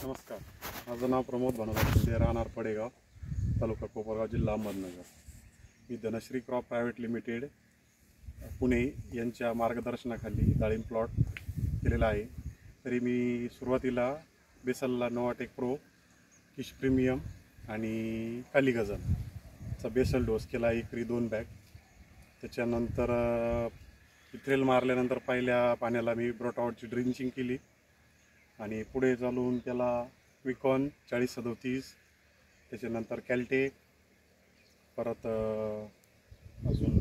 नमस्कार, माझं नाव प्रमोद भानुदास शिंदे, राहणार पडेगाव, तालुका कोपरगाव, जिल्हा अहमदनगर. मी Dhanashree crop private limited Pune यांच्या मार्गदर्शनाखाली डाळिंब प्लॉट केलेला आहे. तरी मी सुरुवातीला बेसलला नोवाटेक प्रो, किश प्रीमियम आणि कालीगजनचा बेसल डोस केला, एकरी 2 बॅग. त्याच्यानंतर इथ्रेल मारल्यानंतर पहिल्या पाण्याला मी ब्रोटॉटची ड्रिंचिंग केली आणि पुढे चालून त्याला विकॉन 4037, त्याच्यानंतर कॅल्टे, परत अजून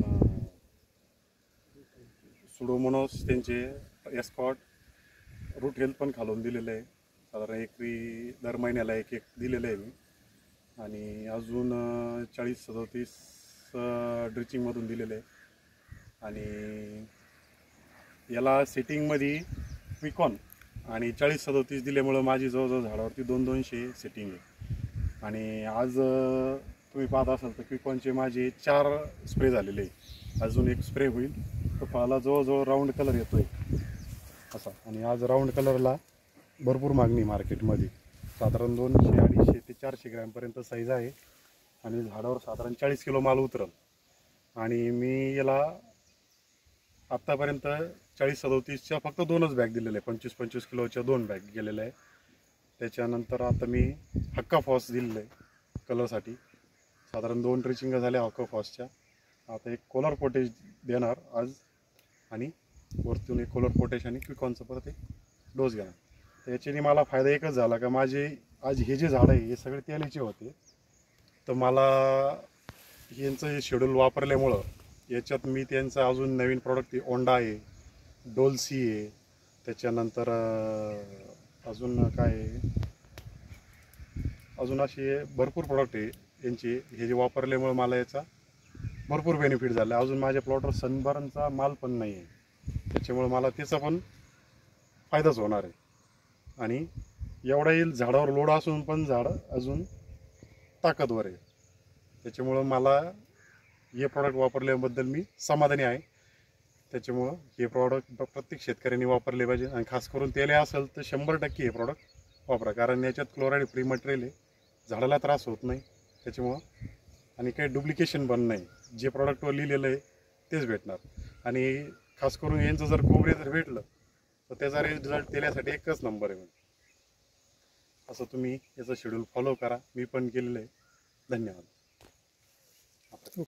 सुडोमोनोस त्यांचे एस्कॉट, रूट हेल्थ पण खालून दिलेलं आहे. साधारण एकरी दर महिन्याला एक दिलेलं आहे मी. आणि अजून 4037 ड्रिचिंगमधून दिलेलं आहे. आणि याला सेटिंगमध्ये विकॉन आणि 4037 दिल्यामुळं माझी जवळजवळ झाडावरती 200 सेटिंग आहे. आणि आज तुम्ही पाहत असाल तर विकॉनचे माझे 4 स्प्रे झालेले आहे. अजून एक स्प्रे होईल. तर पाला जवळजवळ राऊंड कलर येतो आहे असा. आणि आज राऊंड कलरला भरपूर मागणी मार्केटमध्ये. साधारण 200, 250 ते 400 ग्रॅमपर्यंत साईज आहे. आणि झाडावर साधारण 40 किलो माल उतरल. आणि मी याला आत्तापर्यंत 4037च्या फक्त 2च बॅग दिलेले आहे. 25-25 किलोच्या 2 बॅग गेलेल्या आहे. त्याच्यानंतर आता मी हक्का फॉस दिलेलं आहे कलरसाठी. साधारण 2 ड्रिचिंग झाल्या हक्का फॉसच्या. आता एक कोलर पोटेश देणार आज, आणि वरतून एक कोलर पोटेश आणि क्विकॉनचं परत एक डोस घेणार. तर याच्याने मला फायदा एकच झाला का माझे आज हे जे झाडं आहे हे सगळे तेलाचे होते. तर मला यांचं हे शेड्यूल वापरल्यामुळं याच्यात मी त्यांचं अजून नवीन प्रॉडक्ट ओंडा आहे, डोलसी आहे, त्याच्यानंतर अजून काय आहे, अजून असे भरपूर प्रॉडक्ट आहे यांचे. हे जे वापरल्यामुळे मला याचा भरपूर बेनिफिट झाला. अजून माझ्या प्लॉटवर सनबर्नचा माल पण नाही आहे. त्याच्यामुळे मला त्याचा पण फायदाच होणार आहे. आणि एवढा येईल झाडावर लोड असून पण झाड अजून ताकदवर आहे. त्याच्यामुळं मला हे प्रॉडक्ट वापरल्याबद्दल मी समाधानी आहे. त्याच्यामुळं हे प्रॉडक्ट प्रत्येक शेतकऱ्यांनी वापरले पाहिजे. आणि खास करून तेल असेल तर 100% हे प्रॉडक्ट वापरा, कारण याच्यात क्लोराईड फ्री मटेरियल आहे. झाडाला त्रास होत नाही त्याच्यामुळं. आणि काही डुप्लिकेशन पण नाही. जे प्रॉडक्टवर लिहिलेलं आहे तेच भेटणार. आणि खास करून यांचं जर कोबरे जर भेटलं तर त्याचा रिझल्ट देण्यासाठी एकच नंबर आहे. असं तुम्ही याचं शेड्यूल फॉलो करा. मी पण केलेलं आहे. धन्यवाद.